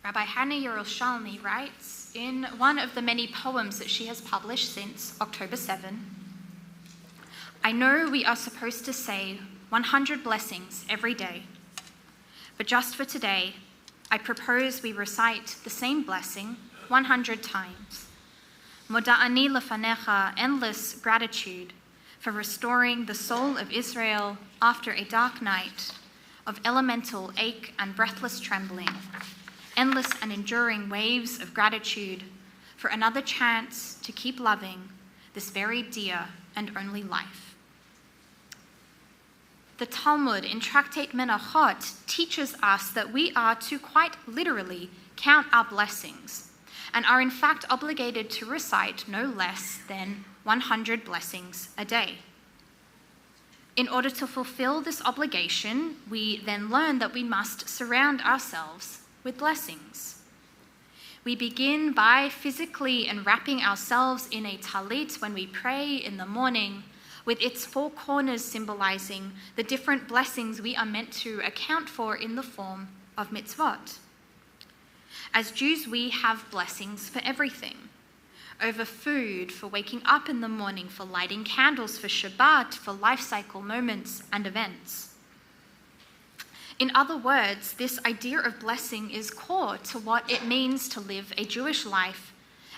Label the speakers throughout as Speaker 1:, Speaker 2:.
Speaker 1: Rabbi Hannah Yerushalmi writes in one of the many poems that she has published since October 7, "I know we are supposed to say 100 blessings every day, but just for today, I propose we recite the same blessing 100 times. Moda'ani lefanecha, endless gratitude for restoring the soul of Israel after a dark night of elemental ache and breathless trembling, endless and enduring waves of gratitude for another chance to keep loving this very dear and only life." The Talmud in Tractate Menachot teaches us that we are to quite literally count our blessings and are in fact obligated to recite no less than 100 blessings a day. In order to fulfill this obligation, we then learn that we must surround ourselves with blessings. We begin by physically enwrapping ourselves in a talit when we pray in the morning, with its four corners symbolizing the different blessings we are meant to account for in the form of mitzvot. As Jews, we have blessings for everything. Over food, for waking up in the morning, for lighting candles, for Shabbat, for life cycle moments and events. In other words, this idea of blessing is core to what it means to live a Jewish life,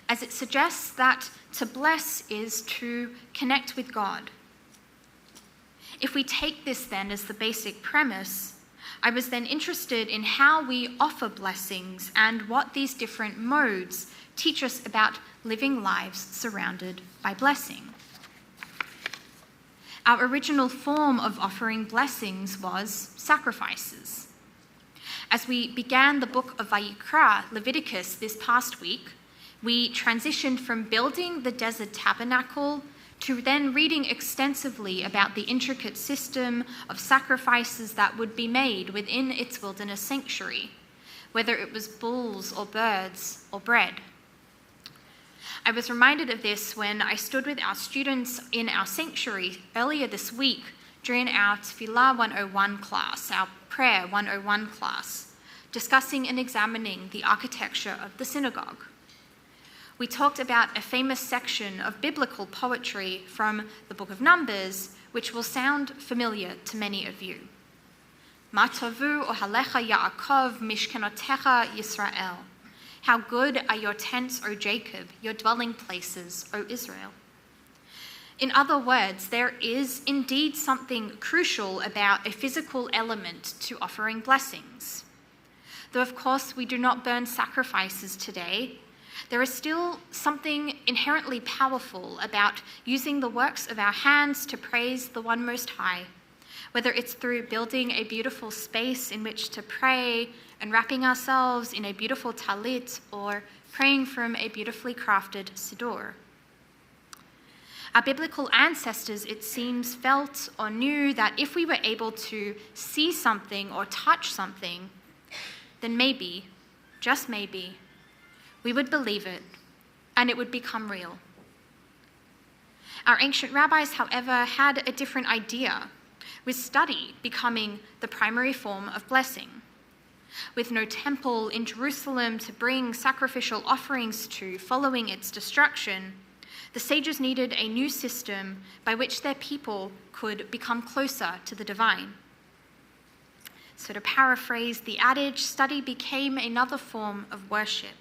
Speaker 1: as it suggests that to bless is to connect with God. If we take this then as the basic premise, I was then interested in how we offer blessings and what these different modes teach us about living lives surrounded by blessing. Our original form of offering blessings was sacrifices. As we began the book of Vayikra, Leviticus, this past week, we transitioned from building the desert tabernacle to then reading extensively about the intricate system of sacrifices that would be made within its wilderness sanctuary, whether it was bulls or birds or bread. I was reminded of this when I stood with our students in our sanctuary earlier this week during our Tefillah 101 class, our Prayer 101 class, discussing and examining the architecture of the synagogue. We talked about a famous section of biblical poetry from the book of Numbers, which will sound familiar to many of you. Ma tovu ohalecha Yaakov mishkenotecha Yisrael. How good are your tents, O Jacob, your dwelling places, O Israel. In other words, there is indeed something crucial about a physical element to offering blessings. Though, of course, we do not burn sacrifices today, there is still something inherently powerful about using the works of our hands to praise the One Most High, whether it's through building a beautiful space in which to pray and wrapping ourselves in a beautiful talit or praying from a beautifully crafted siddur. Our biblical ancestors, it seems, felt or knew that if we were able to see something or touch something, then maybe, just maybe, we would believe it and it would become real. Our ancient rabbis, however, had a different idea, with study becoming the primary form of blessing. With no temple in Jerusalem to bring sacrificial offerings to following its destruction, the sages needed a new system by which their people could become closer to the divine. So to paraphrase the adage, study became another form of worship.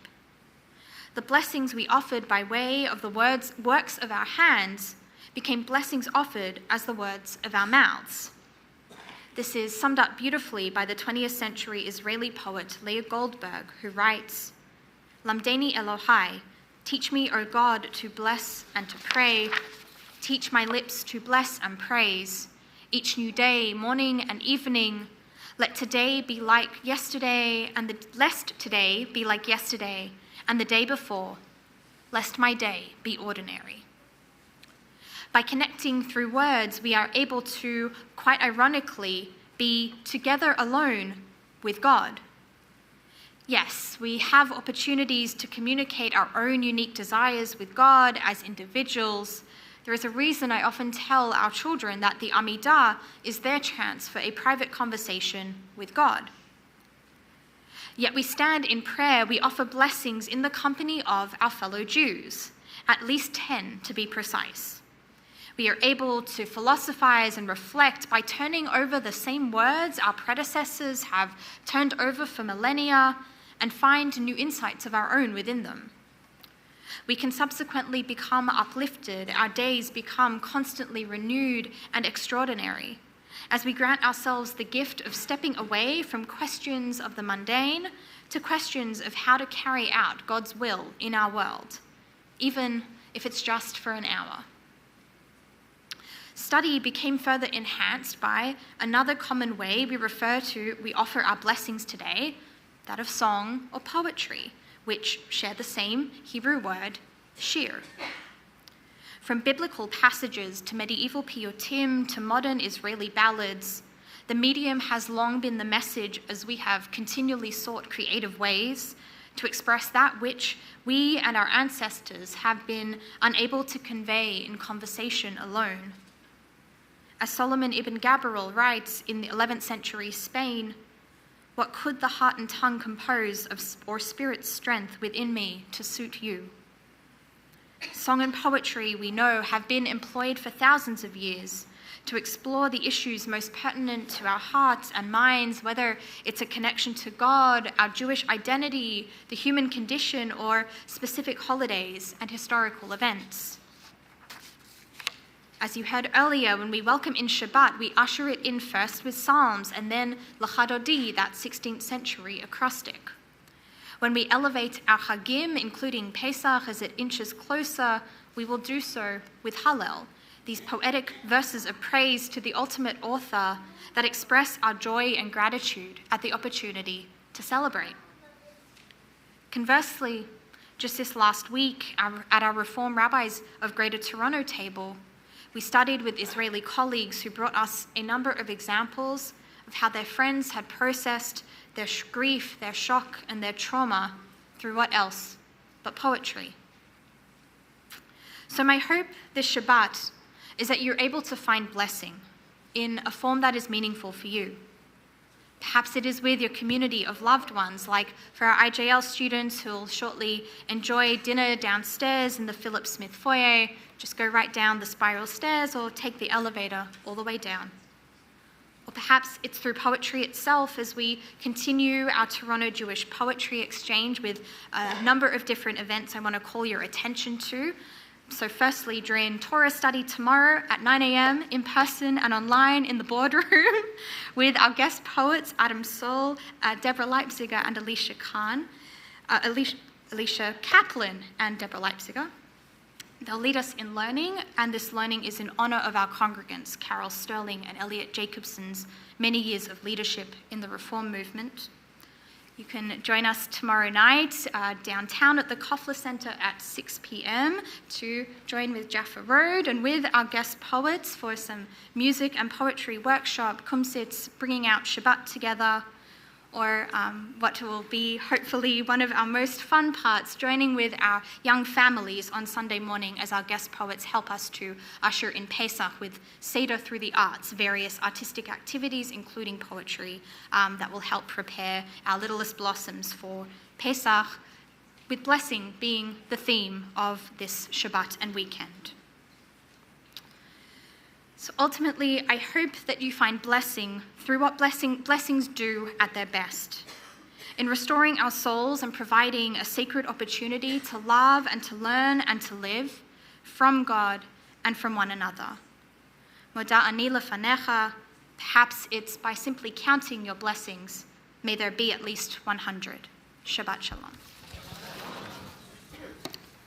Speaker 1: The blessings we offered by way of the works of our hands became blessings offered as the words of our mouths. This is summed up beautifully by the 20th century Israeli poet Leah Goldberg, who writes, "Lamdeni Elohai, teach me, O God, to bless and to pray. Teach my lips to bless and praise. Each new day, morning and evening, let today be like yesterday, and lest today be like yesterday, and the day before, lest my day be ordinary." By connecting through words, we are able to, quite ironically, be together alone with God. Yes, we have opportunities to communicate our own unique desires with God as individuals. There is a reason I often tell our children that the Amidah is their chance for a private conversation with God. Yet we stand in prayer, we offer blessings in the company of our fellow Jews, at least 10 to be precise. We are able to philosophize and reflect by turning over the same words our predecessors have turned over for millennia and find new insights of our own within them. We can subsequently become uplifted, our days become constantly renewed and extraordinary, as we grant ourselves the gift of stepping away from questions of the mundane to questions of how to carry out God's will in our world, even if it's just for an hour. Study became further enhanced by another common way we offer our blessings today, that of song or poetry, which share the same Hebrew word, shir. From biblical passages to medieval piyutim to modern Israeli ballads, the medium has long been the message as we have continually sought creative ways to express that which we and our ancestors have been unable to convey in conversation alone. As Solomon ibn Gabirol writes in the 11th century Spain, "What could the heart and tongue compose or spirit's strength within me to suit you?" Song and poetry, we know, have been employed for thousands of years to explore the issues most pertinent to our hearts and minds, whether it's a connection to God, our Jewish identity, the human condition, or specific holidays and historical events. As you heard earlier, when we welcome in Shabbat, we usher it in first with psalms and then l'chadodi, that 16th century acrostic. When we elevate our Chagim, including Pesach, as it inches closer, we will do so with Hallel, these poetic verses of praise to the ultimate author that express our joy and gratitude at the opportunity to celebrate. Conversely, just this last week, at our Reform Rabbis of Greater Toronto table, we studied with Israeli colleagues who brought us a number of examples of how their friends had processed their grief, their shock, and their trauma through what else but poetry. So my hope this Shabbat is that you're able to find blessing in a form that is meaningful for you. Perhaps it is with your community of loved ones, like for our IJL students who will shortly enjoy dinner downstairs in the Philip Smith foyer. Just go right down the spiral stairs or take the elevator all the way down. Or perhaps it's through poetry itself as we continue our Toronto Jewish Poetry Exchange with a number of different events I want to call your attention to. So firstly, during Torah study tomorrow at 9 a.m. in person and online in the boardroom with our guest poets Adam Soul, Deborah Leipziger and Alicia Kaplan and Deborah Leipziger. They'll lead us in learning, and this learning is in honor of our congregants, Carol Sterling and Elliot Jacobson's many years of leadership in the Reform movement. You can join us tomorrow night downtown at the Koffler Center at 6 p.m. to join with Jaffa Road and with our guest poets for some music and poetry workshop, kumsitz, bringing out Shabbat together, or what will be hopefully one of our most fun parts, joining with our young families on Sunday morning as our guest poets help us to usher in Pesach with Seder through the arts, various artistic activities, including poetry, that will help prepare our littlest blossoms for Pesach, with blessing being the theme of this Shabbat and weekend. So ultimately, I hope that you find blessing through what blessings do at their best, in restoring our souls and providing a sacred opportunity to love and to learn and to live from God and from one another. Moda ani lefanecha, perhaps it's by simply counting your blessings. May there be at least 100. Shabbat Shalom.